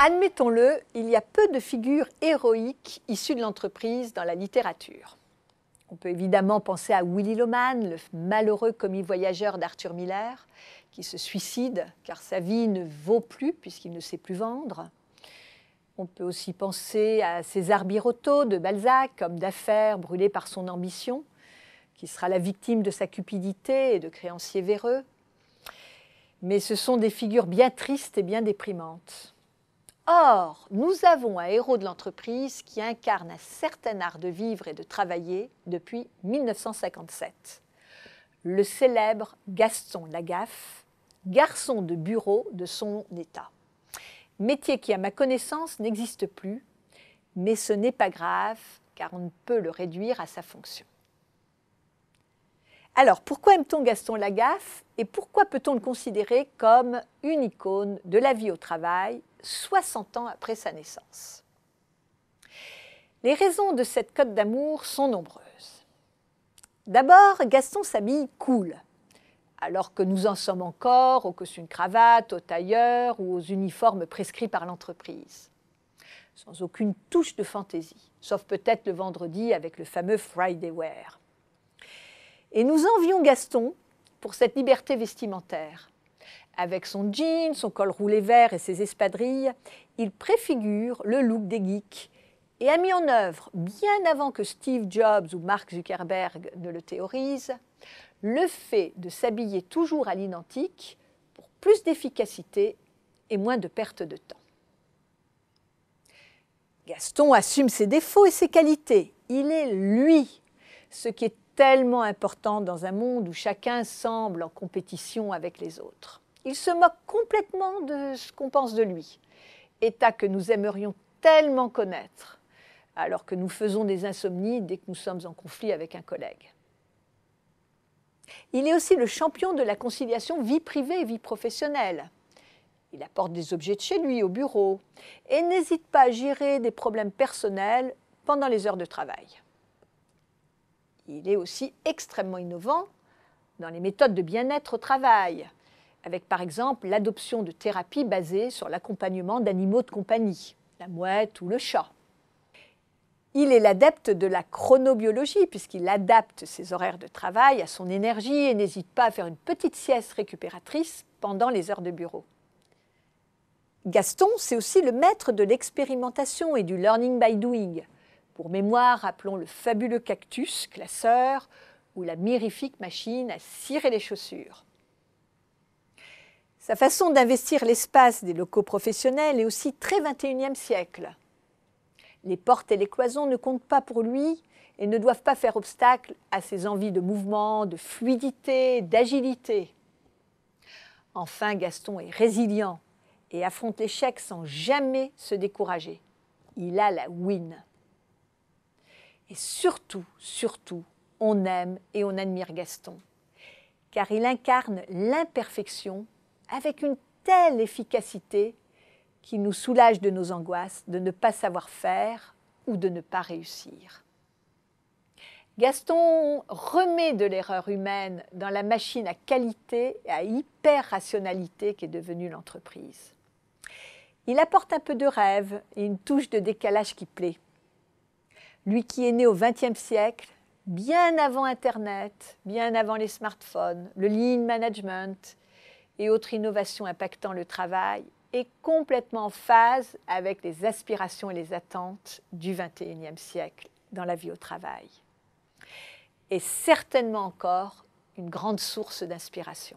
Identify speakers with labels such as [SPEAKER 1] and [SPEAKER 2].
[SPEAKER 1] Admettons-le, il y a peu de figures héroïques issues de l'entreprise dans la littérature. On peut évidemment penser à Willy Loman, le malheureux commis voyageur d'Arthur Miller, qui se suicide car sa vie ne vaut plus puisqu'il ne sait plus vendre. On peut aussi penser à César Birotteau de Balzac, homme d'affaires brûlé par son ambition, qui sera la victime de sa cupidité et de créanciers véreux. Mais ce sont des figures bien tristes et bien déprimantes. Or, nous avons un héros de l'entreprise qui incarne un certain art de vivre et de travailler depuis 1957. Le célèbre Gaston Lagaffe, garçon de bureau de son état. Métier qui, à ma connaissance, n'existe plus, mais ce n'est pas grave, car on ne peut le réduire à sa fonction. Alors, pourquoi aime-t-on Gaston Lagaffe et pourquoi peut-on le considérer comme une icône de la vie au travail 60 ans après sa naissance? Les raisons de cette cote d'amour sont nombreuses. D'abord, Gaston s'habille cool, alors que nous en sommes encore aux costumes cravate, aux tailleurs ou aux uniformes prescrits par l'entreprise. Sans aucune touche de fantaisie, sauf peut-être le vendredi avec le fameux Friday Wear. Et nous envions Gaston pour cette liberté vestimentaire. Avec son jean, son col roulé vert et ses espadrilles, il préfigure le look des geeks et a mis en œuvre, bien avant que Steve Jobs ou Mark Zuckerberg ne le théorisent, le fait de s'habiller toujours à l'identique pour plus d'efficacité et moins de perte de temps. Gaston assume ses défauts et ses qualités. Il est lui, ce qui est tellement important dans un monde où chacun semble en compétition avec les autres. Il se moque complètement de ce qu'on pense de lui, état que nous aimerions tellement connaître, alors que nous faisons des insomnies dès que nous sommes en conflit avec un collègue. Il est aussi le champion de la conciliation vie privée et vie professionnelle. Il apporte des objets de chez lui au bureau et n'hésite pas à gérer des problèmes personnels pendant les heures de travail. Il est aussi extrêmement innovant dans les méthodes de bien-être au travail, avec par exemple l'adoption de thérapies basées sur l'accompagnement d'animaux de compagnie, la mouette ou le chat. Il est l'adepte de la chronobiologie puisqu'il adapte ses horaires de travail à son énergie et n'hésite pas à faire une petite sieste récupératrice pendant les heures de bureau. Gaston, c'est aussi le maître de l'expérimentation et du learning by doing. Pour mémoire, rappelons le fabuleux cactus classeur ou la mirifique machine à cirer les chaussures. Sa façon d'investir l'espace des locaux professionnels est aussi très 21e siècle. Les portes et les cloisons ne comptent pas pour lui et ne doivent pas faire obstacle à ses envies de mouvement, de fluidité, d'agilité. Enfin, Gaston est résilient et affronte l'échec sans jamais se décourager. Il a la win. Et surtout, on aime et on admire Gaston, car il incarne l'imperfection avec une telle efficacité qui nous soulage de nos angoisses de ne pas savoir faire ou de ne pas réussir. Gaston remet de l'erreur humaine dans la machine à qualité et à hyper-rationalité qu'est devenue l'entreprise. Il apporte un peu de rêve et une touche de décalage qui plaît. Lui qui est né au XXe siècle, bien avant Internet, bien avant les smartphones, le lean management et autres innovations impactant le travail, est complètement en phase avec les aspirations et les attentes du XXIe siècle dans la vie au travail. Et certainement encore une grande source d'inspiration.